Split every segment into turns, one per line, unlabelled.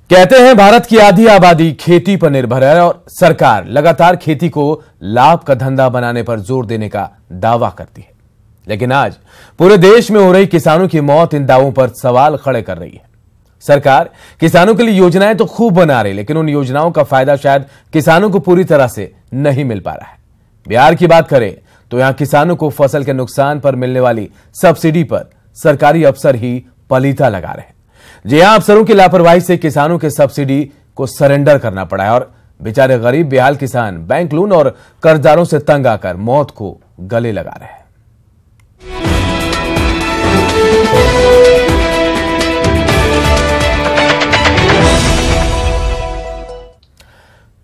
कहते हैं भारत की आधी आबादी खेती पर निर्भर है और सरकार लगातार खेती को लाभ का धंधा बनाने पर जोर देने का दावा करती है। लेकिन आज पूरे देश में हो रही किसानों की मौत इन दावों पर सवाल खड़े कर रही है। सरकार किसानों के लिए योजनाएं तो खूब बना रही, लेकिन उन योजनाओं का फायदा शायद किसानों को पूरी तरह से नहीं मिल पा रहा है। बिहार की बात करें तो यहां किसानों को फसल के नुकसान पर मिलने वाली सब्सिडी पर सरकारी अफसर ही पलीता लगा रहे हैं। जी हां, अफसरों की लापरवाही से किसानों के सब्सिडी को सरेंडर करना पड़ा है और बेचारे गरीब बेहाल किसान बैंक लोन और कर्जदारों से तंग आकर मौत को गले लगा रहे हैं।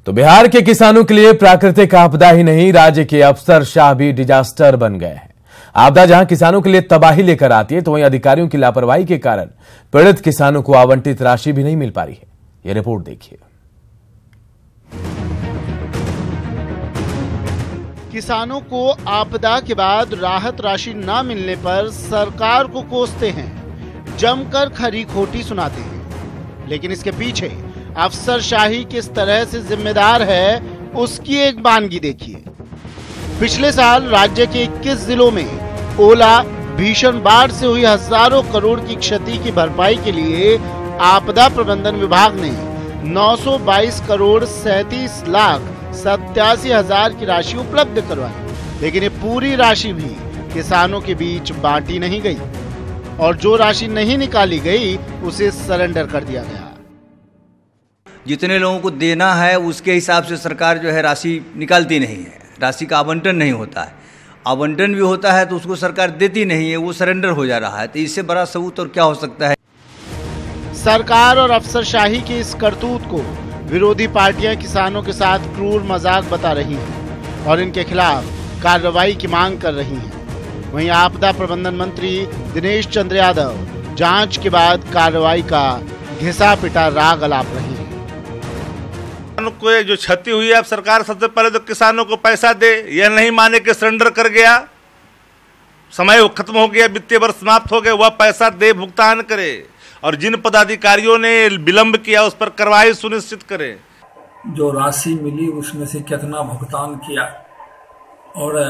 तो बिहार के किसानों के लिए प्राकृतिक आपदा ही नहीं, राज्य के अफसरशाह भी डिजास्टर बन गए हैं। आपदा जहां किसानों के लिए तबाही लेकर आती है, तो वहीं अधिकारियों की लापरवाही के कारण पीड़ित किसानों को आवंटित राशि भी नहीं मिल पा रही है। यह रिपोर्ट देखिए।
किसानों को आपदा के बाद राहत राशि न मिलने पर सरकार को कोसते हैं, जमकर खरी खोटी सुनाते हैं। लेकिन इसके पीछे अफसरशाही किस तरह से जिम्मेदार है, उसकी एक बानगी देखिए। पिछले साल राज्य के 21 जिलों में ओला भीषण बाढ़ से हुई हजारों करोड़ की क्षति की भरपाई के लिए आपदा प्रबंधन विभाग ने 922 करोड़ 37 लाख 87 हजार की राशि उपलब्ध करवाई। लेकिन ये पूरी राशि भी किसानों के बीच बांटी नहीं गई और जो राशि नहीं निकाली गई उसे सरेंडर कर दिया गया।
जितने लोगों को देना है उसके हिसाब से सरकार जो है राशि निकालती नहीं है, राशि का आवंटन नहीं होता है। आवंटन भी होता है तो उसको सरकार देती नहीं है, वो सरेंडर हो जा रहा है। तो इससे बड़ा सबूत और क्या हो सकता है।
सरकार और अफसरशाही की इस करतूत को विरोधी पार्टियां किसानों के साथ क्रूर मजाक बता रही हैं और इनके खिलाफ कार्रवाई की मांग कर रही हैं। वहीं आपदा प्रबंधन मंत्री दिनेश चंद्र यादव जांच के बाद कार्रवाई का घिसा पिटा राग अलाप रही है।
को जो क्षति हुई है, अब सरकार सबसे पहले तो किसानों को पैसा दे। यह नहीं माने कि सरेंडर कर गया, समय खत्म हो गया, वित्तीय वर्ष समाप्त हो गया, वह पैसा दे, भुगतान करे और जिन पदाधिकारियों ने विलंब किया उस पर कार्रवाई सुनिश्चित करे।
जो राशि मिली उसमें से कितना भुगतान किया और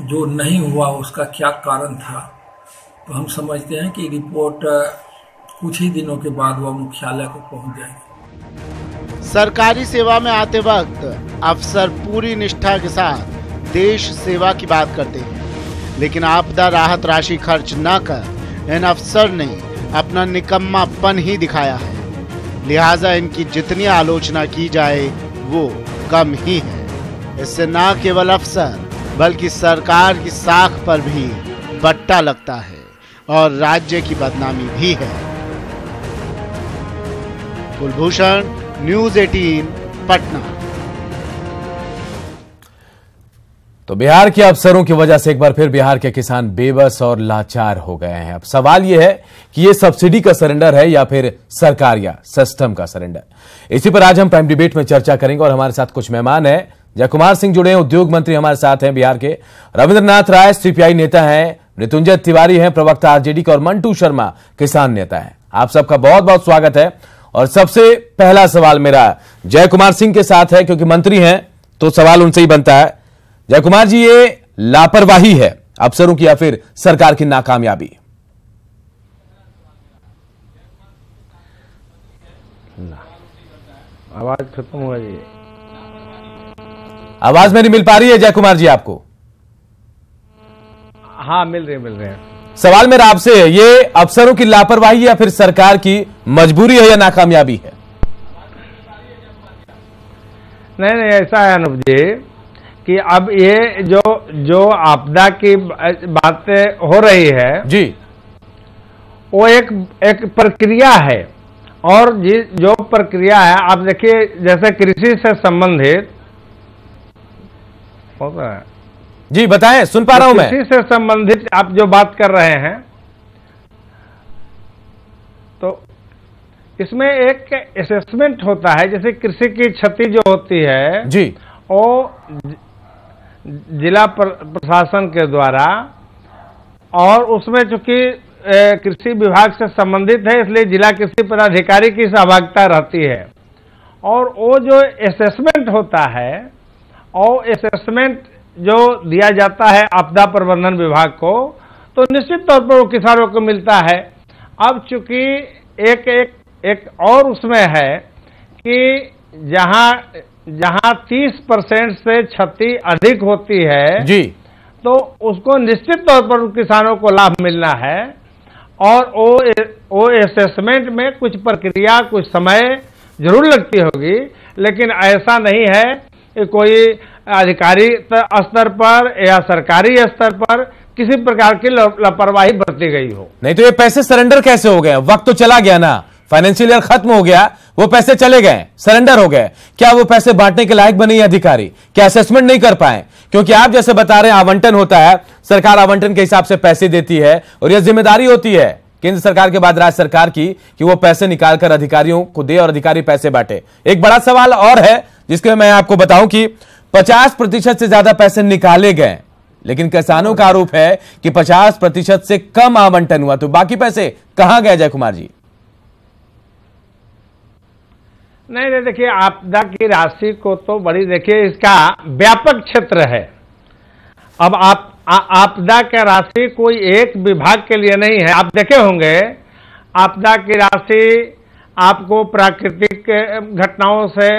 जो नहीं हुआ उसका क्या कारण था, तो हम समझते हैं कि रिपोर्ट कुछ ही दिनों के बाद वह मुख्यालय को पहुंच जाएगी।
सरकारी सेवा में आते वक्त अफसर पूरी निष्ठा के साथ देश सेवा की बात करते हैं, लेकिन आपदा राहत राशि खर्च न कर इन अफसर ने अपना निकम्मापन ही दिखाया है। लिहाजा इनकी जितनी आलोचना की जाए वो कम ही है। इससे न केवल अफसर बल्कि सरकार की साख पर भी बट्टा लगता है और राज्य की बदनामी भी है। कुलभूषण, न्यूज़ 18 पटना।
तो बिहार के अफसरों की वजह से एक बार फिर बिहार के किसान बेबस और लाचार हो गए हैं। अब सवाल यह है कि यह सब्सिडी का सरेंडर है या फिर सरकार या सिस्टम का सरेंडर। इसी पर आज हम प्राइम डिबेट में चर्चा करेंगे और हमारे साथ कुछ मेहमान हैं। जयकुमार सिंह जुड़े हैं, उद्योग मंत्री हमारे साथ हैं बिहार के। रविंद्रनाथ राय सीपीआई नेता हैं, मृत्युंजय तिवारी हैं प्रवक्ता आरजेडी के और मंटू शर्मा किसान नेता हैं। आप सबका बहुत बहुत स्वागत है। और सबसे पहला सवाल मेरा जयकुमार सिंह के साथ है, क्योंकि मंत्री हैं तो सवाल उनसे ही बनता है। जयकुमार जी, ये लापरवाही है अफसरों की या फिर सरकार की नाकामयाबी?
आवाज खत्म हुआ जी,
आवाज मेरी मिल पा रही है जयकुमार जी आपको?
हाँ मिल रहे हैं।
सवाल मेरा आपसे है, ये अफसरों की लापरवाही या फिर सरकार की मजबूरी है या नाकामयाबी है?
नहीं, ऐसा है अनूप जी कि अब ये जो आपदा की बातें हो रही है
जी,
वो एक प्रक्रिया है। और जो प्रक्रिया है, आप देखिए जैसे कृषि से संबंधित होता है
जी, बताएं, सुन पा रहा हूं मैं।
कृषि से संबंधित आप जो बात कर रहे हैं, तो इसमें एक असेसमेंट होता है। जैसे कृषि की क्षति जो होती है
जी,
वो जिला प्रशासन के द्वारा, और उसमें चूंकि कृषि विभाग से संबंधित है, इसलिए जिला कृषि पदाधिकारी की सहभागिता रहती है। और वो जो असेसमेंट होता है और असेसमेंट जो दिया जाता है आपदा प्रबंधन विभाग को, तो निश्चित तौर पर वो किसानों को मिलता है। अब चूंकि एक और उसमें है कि जहां 30% से क्षति अधिक होती है
जी,
तो उसको निश्चित तौर पर किसानों को लाभ मिलना है। और वो असेसमेंट में कुछ प्रक्रिया, कुछ समय जरूर लगती होगी, लेकिन ऐसा नहीं है कि कोई अधिकारी स्तर पर या सरकारी स्तर पर किसी प्रकार की लापरवाही बरती गई हो।
नहीं तो ये पैसे सरेंडर कैसे हो गए? वक्त तो चला गया ना, फाइनेंशियल ईयर खत्म हो गया, वो पैसे चले गए, सरेंडर हो गए। क्या वो पैसे बांटने के लायक बने अधिकारी? क्या असेसमेंट नहीं कर पाए? क्योंकि आप जैसे बता रहे हैं आवंटन होता है, सरकार आवंटन के हिसाब से पैसे देती है और यह जिम्मेदारी होती है केंद्र सरकार के बाद राज्य सरकार की कि वो पैसे निकालकर अधिकारियों को दे और अधिकारी पैसे बांटे। एक बड़ा सवाल और है जिसके मैं आपको बताऊं कि 50% से ज्यादा पैसे निकाले गए, लेकिन किसानों का आरोप है कि 50% से कम आवंटन हुआ। तो बाकी पैसे कहां गए जय कुमार जी?
नहीं, देखिए आपदा की राशि को तो बड़ी, देखिए इसका व्यापक क्षेत्र है। अब आपदा की राशि कोई एक विभाग के लिए नहीं है। आप देखे होंगे आपदा की राशि आपको प्राकृतिक घटनाओं से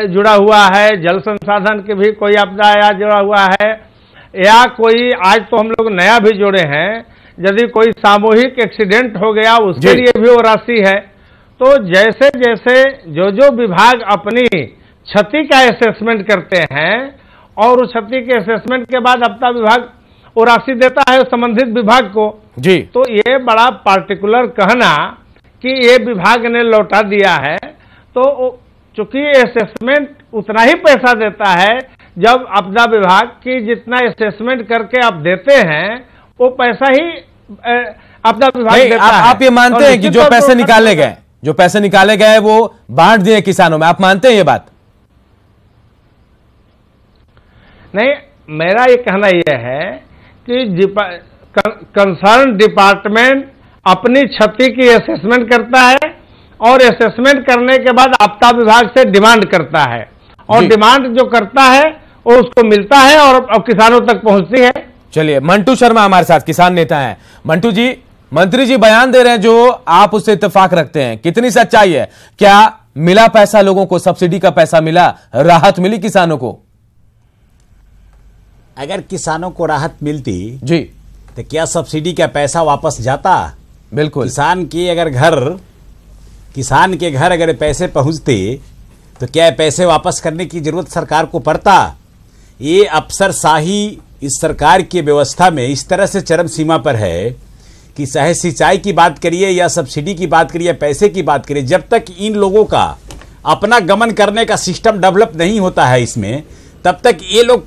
जुड़ा हुआ है, जल संसाधन की भी कोई आपदा या जुड़ा हुआ है, या कोई आज तो हम लोग नया भी जोड़े हैं, यदि कोई सामूहिक एक्सीडेंट हो गया उसके लिए भी वो राशि है। तो जैसे जैसे जो विभाग अपनी क्षति का असेसमेंट करते हैं और उस क्षति के असेसमेंट के बाद आपदा विभाग वो राशि देता है संबंधित विभाग को
जी।
तो ये बड़ा पार्टिकुलर कहना कि ये विभाग ने लौटा दिया है, तो चूंकि असेसमेंट उतना ही पैसा देता है जब आपदा विभाग की जितना असेसमेंट करके आप देते हैं वो पैसा ही आपदा विभाग देता है।
आप ये मानते हैं कि जो पैसे निकाले गए वो बांट दिए किसानों में? आप मानते हैं ये बात?
नहीं, मेरा ये कहना यह है कि कंसर्न डिपार्टमेंट अपनी क्षति की असेसमेंट करता है और असेसमेंट करने के बाद आपदा विभाग से डिमांड करता है और डिमांड जो करता है वो उसको मिलता है और किसानों तक पहुंचती है।
चलिए, मंटू शर्मा हमारे साथ किसान नेता हैं। मंटू जी, मंत्री जी बयान दे रहे हैं जो आप उससे इत्तेफाक रखते हैं, कितनी सच्चाई है? क्या मिला पैसा लोगों को? सब्सिडी का पैसा मिला, राहत मिली किसानों को?
अगर किसानों को राहत मिलती
जी
तो क्या सब्सिडी का पैसा वापस जाता?
बिल्कुल।
किसान के घर अगर पैसे पहुंचते तो क्या पैसे वापस करने की जरूरत सरकार को पड़ता? ये अफसरशाही इस सरकार की व्यवस्था में इस तरह से चरम सीमा पर है कि चाहे सिंचाई की बात करिए या सब्सिडी की बात करिए, पैसे की बात करिए, जब तक इन लोगों का अपना गमन करने का सिस्टम डेवलप नहीं होता है इसमें, तब तक ये लोग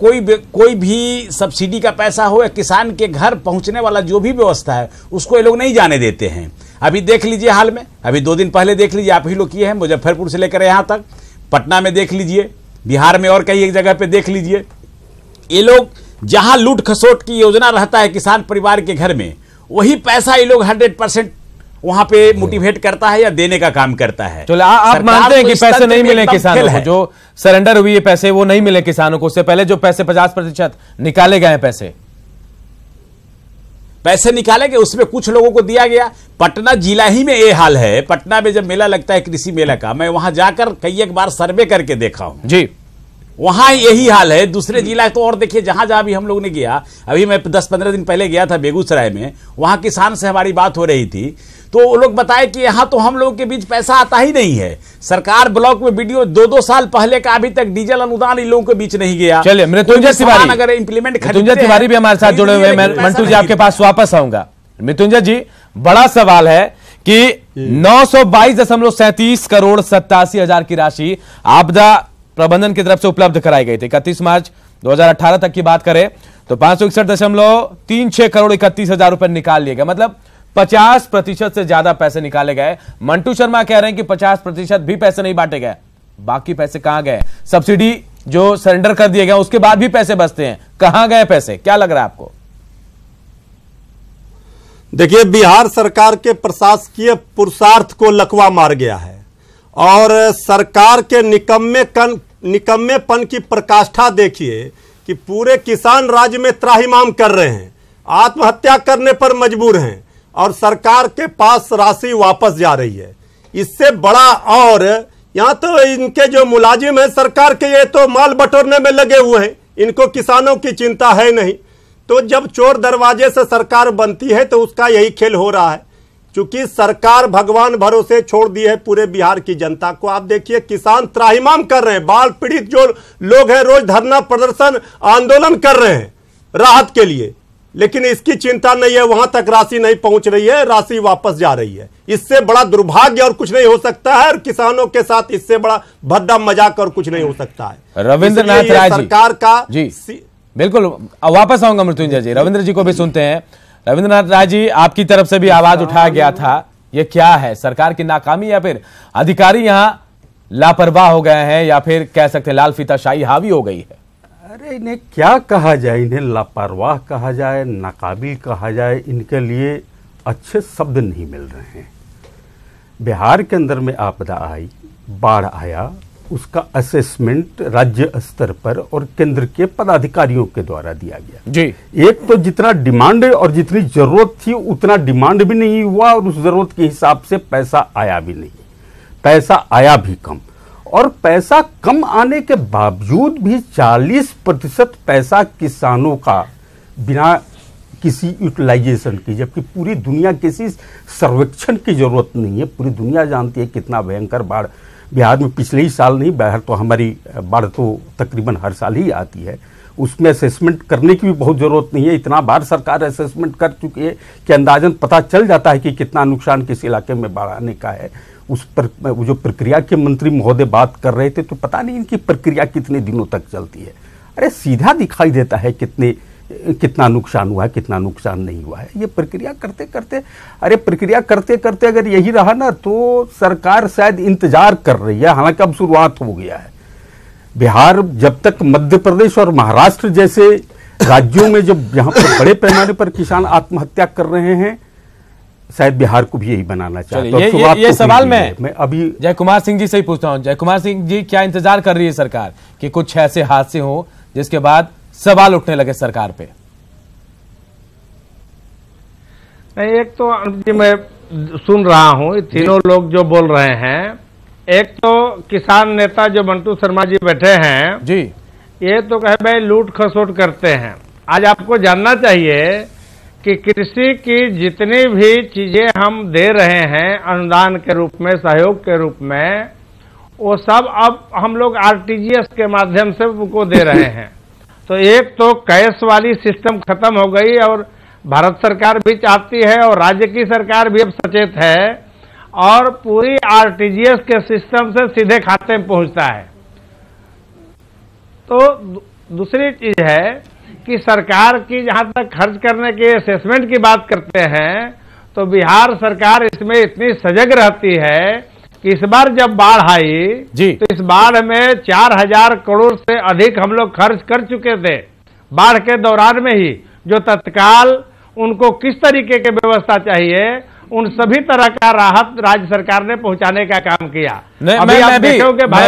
कोई भी सब्सिडी का पैसा हो या किसान के घर पहुंचने वाला जो भी व्यवस्था है उसको ये लोग नहीं जाने देते हैं। अभी देख लीजिए, हाल में अभी 2 दिन पहले देख लीजिए, आप ही लोग किए हैं, मुजफ्फरपुर से लेकर यहाँ तक, पटना में देख लीजिए, बिहार में और कई एक जगह पे देख लीजिए। ये लोग जहां लूट खसोट की योजना रहता है किसान परिवार के घर में, वही पैसा ये लोग 100% वहां पे मोटिवेट करता है या देने का काम करता है।
चलो, आप मानते हैं कि पैसे नहीं मिले किसानों को? जो सरेंडर हुई है पैसे वो नहीं मिले किसानों को? उससे पहले जो पैसे 50% निकाले गए
पैसे निकाले गए उसमें कुछ लोगों को दिया गया। पटना जिला ही में ये हाल है। पटना में जब मेला लगता है कृषि मेला का, मैं वहां जाकर कई एक बार सर्वे करके देखा हूं जी, वहां यही हाल है। दूसरे जिला तो और देखिए, जहां जहां भी हम लोग ने गया, अभी मैं 10-15 दिन पहले गया था बेगूसराय में, वहां किसान से हमारी बात हो रही थी तो वो लोग बताए कि यहां तो हम लोगों के बीच पैसा आता ही नहीं है। सरकार ब्लॉक में वीडियो 2-2 साल पहले का अभी तक डीजल अनुदान इन लोगों के बीच नहीं गया।
चलिए, मृत्युंजय तिवारी
अगर इंप्लीमेंट
मृत्युंजय तिवारी भी हमारे साथ जुड़े हुए हैं। मैं मंटू जी आपके पास वापस आऊंगा। मृत्युंजय जी, बड़ा सवाल है कि 922.37 करोड़ 87 हजार की राशि आपदा प्रबंधन की तरफ से उपलब्ध कराई गई थी। 31 मार्च 2018 तक की बात करें तो 561.36 करोड़ 31 हजार रुपए निकाल लिए गए, मतलब 50% से ज्यादा पैसे निकाले गए। मंटू शर्मा कह रहे हैं कि 50% भी पैसे नहीं बांटे गए। बाकी पैसे कहां गए? सब्सिडी जो सरेंडर कर दिए गए उसके बाद भी पैसे बचते हैं, कहां गए पैसे? क्या लग रहा है आपको?
देखिए, बिहार सरकार के प्रशासकीय पुरुषार्थ को लकवा मार गया है और सरकार के निकम्मेपन की प्रकाष्ठा देखिए कि पूरे किसान राज्य में त्राहिमाम कर रहे हैं, आत्महत्या करने पर मजबूर हैं और सरकार के पास राशि वापस जा रही है। इससे बड़ा और यहाँ तो इनके जो मुलाजिम हैं सरकार के, ये तो माल बटोरने में लगे हुए हैं, इनको किसानों की चिंता है नहीं। तो जब चोर दरवाजे से सरकार बनती है तो उसका यही खेल हो रहा है। क्योंकि सरकार भगवान भरोसे छोड़ दी है पूरे बिहार की जनता को। आप देखिए, किसान त्राहिमाम कर रहे हैं, बाढ़ पीड़ित जो लोग हैं रोज धरना प्रदर्शन आंदोलन कर रहे हैं राहत के लिए, लेकिन इसकी चिंता नहीं है, वहां तक राशि नहीं पहुंच रही है, राशि वापस जा रही है। इससे बड़ा दुर्भाग्य और कुछ नहीं हो सकता है और किसानों के साथ इससे बड़ा भद्दा मजाक और कुछ नहीं हो सकता है।
रविंद्रनाथ राय जी,
सरकार का
जी बिल्कुल, वापस आऊंगा मृत्युंजय जी, रविंद्र जी को भी सुनते हैं। रविंद्रनाथ राय जी, आपकी तरफ से भी आवाज उठाया गया था, ये क्या है, सरकार की नाकामी या फिर अधिकारी यहां लापरवाह हो गए हैं या फिर कह सकते हैं लाल फीताशाही हावी हो गई है?
अरे इन्हें क्या कहा जाए, इन्हें लापरवाह कहा जाए, नाकाबिल कहा जाए, इनके लिए अच्छे शब्द नहीं मिल रहे हैं। बिहार के अंदर में आपदा आई, बाढ़ आया, उसका असेसमेंट राज्य स्तर पर और केंद्र के पदाधिकारियों के द्वारा दिया गया
जी।
एक तो जितना डिमांड और जितनी जरूरत थी उतना डिमांड भी नहीं हुआ और उस जरूरत के हिसाब से पैसा आया भी नहीं, पैसा आया भी कम। और पैसा कम आने के बावजूद भी 40% पैसा किसानों का बिना किसी यूटिलाइजेशन की, जबकि पूरी दुनिया किसी सर्वेक्षण की जरूरत नहीं है। पूरी दुनिया जानती है कितना भयंकर बाढ़ बिहार में पिछले ही साल नहीं, बाहर तो हमारी बाढ़ तो तकरीबन हर साल ही आती है। उसमें असेसमेंट करने की भी बहुत जरूरत नहीं है। इतना बार सरकार असेसमेंट कर चुकी है कि अंदाजन पता चल जाता है कि कितना नुकसान किस इलाके में बाढ़ आने का है। उस पर जो प्रक्रिया के मंत्री महोदय बात कर रहे थे, तो पता नहीं इनकी प्रक्रिया कितने दिनों तक चलती है। अरे सीधा दिखाई देता है कितना नुकसान हुआ है, कितना नुकसान नहीं हुआ है। ये प्रक्रिया करते करते अगर यही रहा ना तो सरकार शायद इंतजार कर रही है, हालांकि अब शुरुआत हो गया है। बिहार जब तक मध्य प्रदेश और महाराष्ट्र जैसे राज्यों में जब यहाँ पर बड़े पैमाने पर किसान आत्महत्या कर रहे हैं, शायद बिहार को भी यही बनाना चाहता हूं।
ये सवाल मैं अभी जय कुमार सिंह जी से ही पूछता हूं। जय कुमार सिंह जी, क्या इंतजार कर रही है सरकार कि कुछ ऐसे हादसे हो जिसके बाद सवाल उठने लगे सरकार पे?
नहीं, एक तो मैं सुन रहा हूं तीनों लोग जो बोल रहे हैं। एक तो किसान नेता जो मंटू शर्मा जी बैठे हैं
जी,
ये तो कहे भाई लूट खसोट करते हैं। आज आपको जानना चाहिए कि कृषि की जितनी भी चीजें हम दे रहे हैं अनुदान के रूप में, सहयोग के रूप में, वो सब अब हम लोग आरटीजीएस के माध्यम से उनको दे रहे हैं। तो एक तो कैश वाली सिस्टम खत्म हो गई और भारत सरकार भी चाहती है और राज्य की सरकार भी अब सचेत है और पूरी आरटीजीएस के सिस्टम से सीधे खाते में पहुंचता है। तो दूसरी चीज है कि सरकार की जहां तक खर्च करने के असेसमेंट की बात करते हैं तो बिहार सरकार इसमें इतनी सजग रहती है कि इस बार जब बाढ़ आई तो इस बाढ़ में 4000 करोड़ से अधिक हम लोग खर्च कर चुके थे बाढ़ के दौरान में ही, जो तत्काल उनको किस तरीके की व्यवस्था चाहिए उन सभी तरह का राहत राज्य सरकार ने पहुंचाने का काम किया।
मैं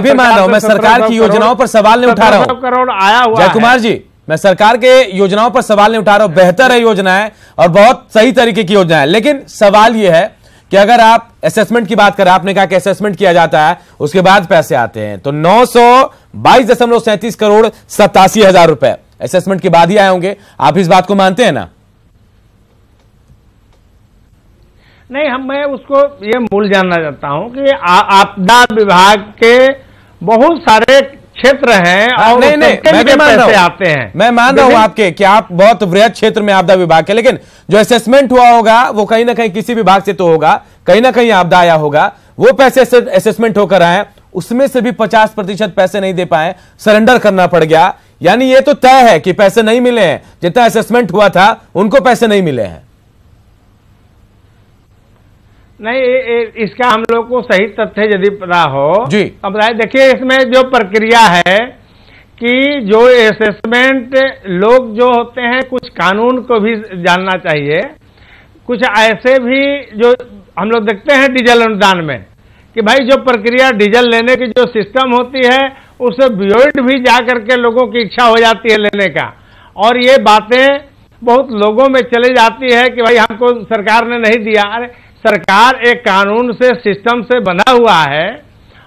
भी मान रहा हूं, मैं सरकार की योजनाओं पर सवाल नहीं उठा रहा हूं।
करोड़ आया हुआ
जय कुमार जी, मैं सरकार के योजनाओं पर सवाल नहीं उठा रहा हूं। बेहतर है योजनाएं और बहुत सही तरीके की योजनाएं, लेकिन सवाल यह है कि अगर आप असेसमेंट की बात करें, आपने कहा कि असेसमेंट किया जाता है उसके बाद पैसे आते हैं, तो 922.37 करोड़ 87,000 रुपए असेसमेंट के बाद ही आए होंगे। आप इस बात को मानते हैं ना?
नहीं, मैं उसको ये मूल जानना चाहता हूं कि आपदा विभाग के बहुत सारे क्षेत्र हैं और
नहीं, मैं भी मान रहा हूं,
आते हैं।
मैं मान रहा हूं आपके कि आप बहुत वृहद क्षेत्र में आपदा विभाग के, लेकिन जो असेसमेंट हुआ होगा वो कहीं ना कहीं किसी विभाग से तो होगा, कहीं ना कहीं आपदा आया होगा, वो पैसे असेसमेंट होकर आए, उसमें से भी 50% पैसे नहीं दे पाए, सरेंडर करना पड़ गया। यानी ये तो तय है कि पैसे नहीं मिले हैं, जितना असेसमेंट हुआ था उनको पैसे नहीं मिले हैं।
नहीं, इसका हम लोग को सही तथ्य यदि पता हो
जी,
अब देखिए इसमें जो प्रक्रिया है कि जो असेसमेंट लोग जो होते हैं, कुछ कानून को भी जानना चाहिए। कुछ ऐसे भी जो हम लोग देखते हैं डीजल अनुदान में कि भाई जो प्रक्रिया डीजल लेने की जो सिस्टम होती है उससे बियॉन्ड भी जा करके लोगों की इच्छा हो जाती है लेने का, और ये बातें बहुत लोगों में चली जाती है कि भाई हमको सरकार ने नहीं दिया। अरे सरकार एक कानून से सिस्टम से बना हुआ है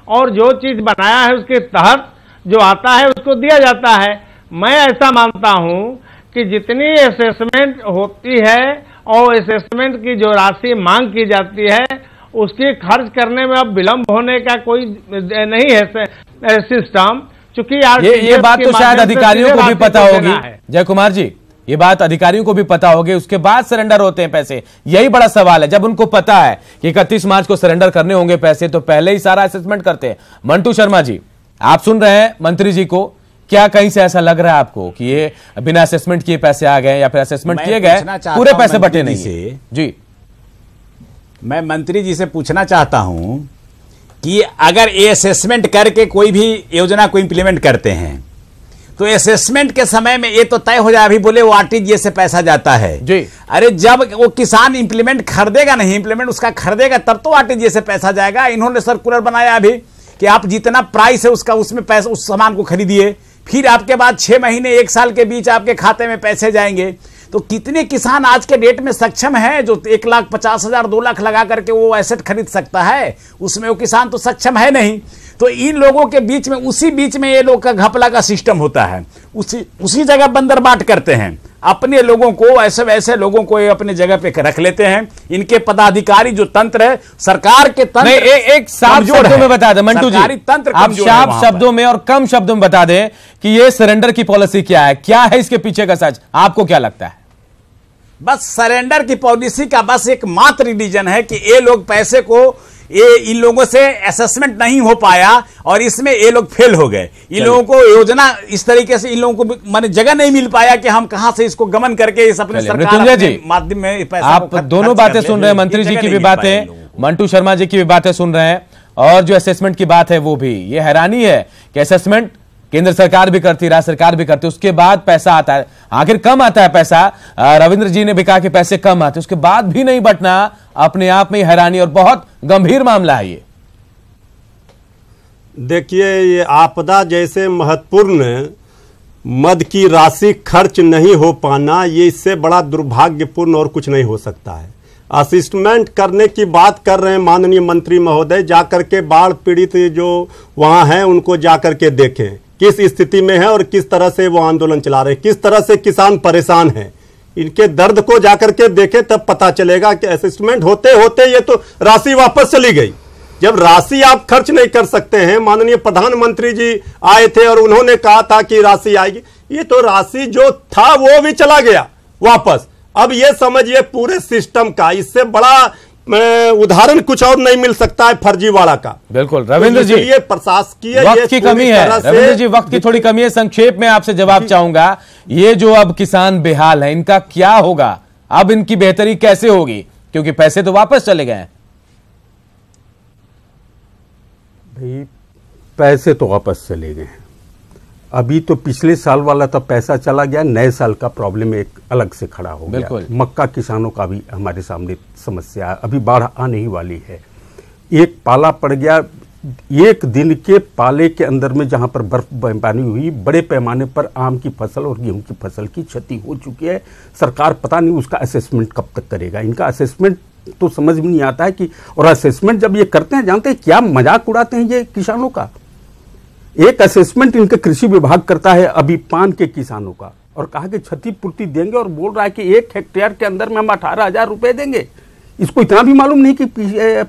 और जो चीज बनाया है उसके तहत जो आता है उसको दिया जाता है। मैं ऐसा मानता हूं कि जितनी असेसमेंट होती है और असेसमेंट की जो राशि मांग की जाती है उसकी खर्च करने में अब विलंब होने का कोई नहीं है सिस्टम, चूंकि
ये बात तो शायद अधिकारियों को भी पता होगी जय कुमार जी, ये बात अधिकारियों को भी पता होगी, उसके बाद सरेंडर होते हैं पैसे। यही बड़ा सवाल है, जब उनको पता है कि 31 मार्च को सरेंडर करने होंगे पैसे तो पहले ही सारा असेसमेंट करते हैं। मंटू शर्मा जी, आप सुन रहे हैं मंत्री जी को, क्या कहीं से ऐसा लग रहा है आपको कि ये बिना असेसमेंट किए पैसे आ गए या फिर असेसमेंट किए गए पूरे पैसे बटे नहीं है? जी,
मैं मंत्री जी से पूछना चाहता हूं कि अगर ये असेसमेंट करके कोई भी योजना को इंप्लीमेंट करते हैं तो असेसमेंट के समय में ये तो तय हो जाए, अभी बोले वो आरटीजीएस से पैसा जाता है
जी।
अरे जब वो किसान इंप्लीमेंट खरीदेगा नहीं, इंप्लीमेंट उसका खरीदेगा तब तो आरटीजीएस से पैसा जाएगा। इन्होंने सर्कुलर बनाया अभी कि आप जितना प्राइस है उसका उसमें पैसा उस सामान को खरीदिए, फिर आपके बाद 6 महीने 1 साल के बीच आपके खाते में पैसे जाएंगे। तो कितने किसान आज के डेट में सक्षम है जो 1,50,000 2 लाख लगा करके वो एसेट खरीद सकता है? उसमें वो किसान तो सक्षम है नहीं। तो इन लोगों के बीच में उसी बीच में ये लोग का घपला का सिस्टम होता है, उसी जगह बंदर बाट करते हैं अपने लोगों को, ऐसे वैसे लोगों को अपने जगह पे रख लेते हैं। इनके पदाधिकारी जो तंत्र है सरकार के तंत्र
एक साफ शब्दों में बता दें मंटू जी,
तंत्र
आप साफ शब्दों में और कम शब्दों में बता दें कि ये सरेंडर की पॉलिसी क्या है, क्या है इसके पीछे का सच, आपको क्या लगता है?
बस सरेंडर की पॉलिसी का बस एक मात्र रीजन है कि ये लोग पैसे को इन लोगों से असेसमेंट नहीं हो पाया और इसमें ये लोग फेल हो गए। इन लोगों को योजना इस तरीके से इन लोगों को माने जगह नहीं मिल पाया कि हम कहां से इसको गमन करके इस अपने सरकार के माध्यम में पैसा
आप दोनों बातें सुन रहे हैं, मंत्री जी की भी बातें, मंटू शर्मा जी की भी बातें सुन रहे हैं, और जो असेसमेंट की बात है वो भी। ये हैरानी है कि असेसमेंट केंद्र सरकार भी करती, राज्य सरकार भी करती, उसके बाद पैसा आता है, आखिर कम आता है पैसा। रविंद्र जी ने भी कहा कि पैसे कम आते, उसके बाद भी नहीं बटना अपने आप में हैरानी और बहुत गंभीर मामला है ये।
देखिए, ये आपदा जैसे महत्वपूर्ण मद की राशि खर्च नहीं हो पाना, ये इससे बड़ा दुर्भाग्यपूर्ण और कुछ नहीं हो सकता है। असिस्टमेंट करने की बात कर रहे हैं माननीय मंत्री महोदय, जाकर के बाढ़ पीड़ित जो वहां हैं उनको जाकर के देखें किस स्थिति में है और किस तरह से वो आंदोलन चला रहे हैं, किस तरह से किसान परेशान हैं, इनके दर्द को जाकर के देखें तब पता चलेगा कि असेसमेंट होते होते ये तो राशि वापस चली गई। जब राशि आप खर्च नहीं कर सकते हैं, माननीय प्रधानमंत्री जी आए थे और उन्होंने कहा था कि राशि आएगी, ये तो राशि जो था वो भी चला गया वापस। अब ये समझिए पूरे सिस्टम का, इससे बड़ा उदाहरण कुछ और नहीं मिल सकता है फर्जीवाड़ा का।
बिल्कुल रविंद्र जी,
ये प्रशासकीय
वक्त की कमी है, रविंद्र जी वक्त की थोड़ी कमी है, संक्षेप में आपसे जवाब चाहूंगा। ये जो अब किसान बेहाल है इनका क्या होगा, अब इनकी बेहतरी कैसे होगी, क्योंकि पैसे तो वापस चले गए हैं।
भाई पैसे तो वापस चले गए हैं, अभी तो पिछले साल वाला तो पैसा चला गया, नए साल का प्रॉब्लम एक अलग से खड़ा हो गया। मक्का किसानों का भी हमारे सामने समस्या है, अभी बाढ़ आने ही वाली है। एक पाला पड़ गया, एक दिन के पाले के अंदर में जहां पर बर्फबारी हुई, बड़े पैमाने पर आम की फसल और गेहूं की फसल की क्षति हो चुकी है। सरकार पता नहीं उसका असेसमेंट कब तक करेगा, इनका असेसमेंट तो समझ में नहीं आता है कि, और असेसमेंट जब ये करते हैं जानते हैं क्या मजाक उड़ाते हैं ये किसानों का। एक असेसमेंट इनके कृषि विभाग करता है अभी पान के किसानों का, और कहा कि क्षतिपूर्ति देंगे, और बोल रहा है कि 1 हेक्टेयर के अंदर में हम 18,000 रुपए देंगे। इसको इतना भी मालूम नहीं कि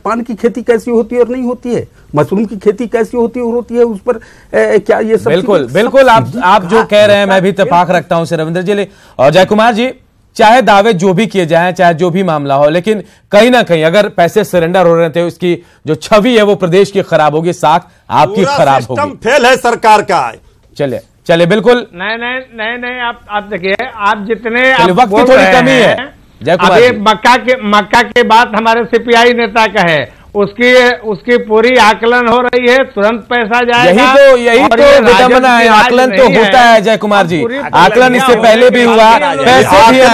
पान की खेती कैसी होती है और नहीं होती है, मशरूम की खेती कैसी होती है और होती है, उस पर क्या ये सब।
बिल्कुल आप जो कह रहे हैं मैं भी इत्तेफाक रखता हूं रविंद्र जी। और जय कुमार जी, चाहे दावे जो भी किए जाएं, चाहे जो भी मामला हो, लेकिन कहीं ना कहीं अगर पैसे सरेंडर हो रहे थे, उसकी जो छवि है वो प्रदेश की खराब होगी, साख आपकी खराब होगी।
फेल है सरकार का।
चले बिल्कुल
नहीं, आप देखिए, आप जितने
वक्त की थोड़ी कमी है।
अभी मक्का के बात हमारे सीपीआई नेता का है, उसकी पूरी आकलन हो रही है, तुरंत पैसा जाएगा।
यही तो विडंबना है। आकलन तो होता है जय कुमार जी, आकलन इससे पहले भी हुआ, पैसे भी हैं,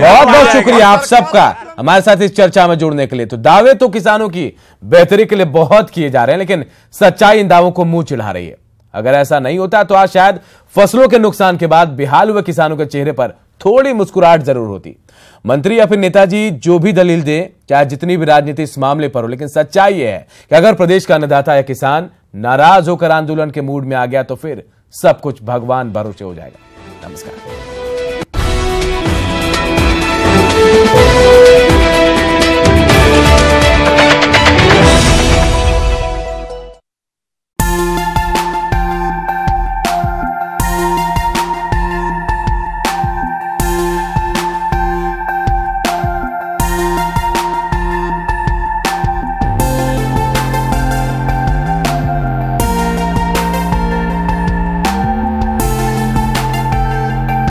बहुत बहुत शुक्रिया आप सबका हमारे साथ इस चर्चा में जुड़ने के लिए। तो दावे तो किसानों की बेहतरी के लिए बहुत किए जा रहे हैं, लेकिन सच्चाई इन दावों को मुंह चिढ़ा रही है। अगर ऐसा नहीं होता तो आज शायद फसलों के नुकसान के बाद बेहाल हुए किसानों के चेहरे पर थोड़ी मुस्कुराहट जरूर होती। मंत्री या फिर नेताजी जो भी दलील दें, चाहे जितनी भी राजनीति इस मामले पर हो, लेकिन सच्चाई यह है कि अगर प्रदेश का अन्नदाता या किसान नाराज होकर आंदोलन के मूड में आ गया तो फिर सब कुछ भगवान भरोसे हो जाएगा। नमस्कार।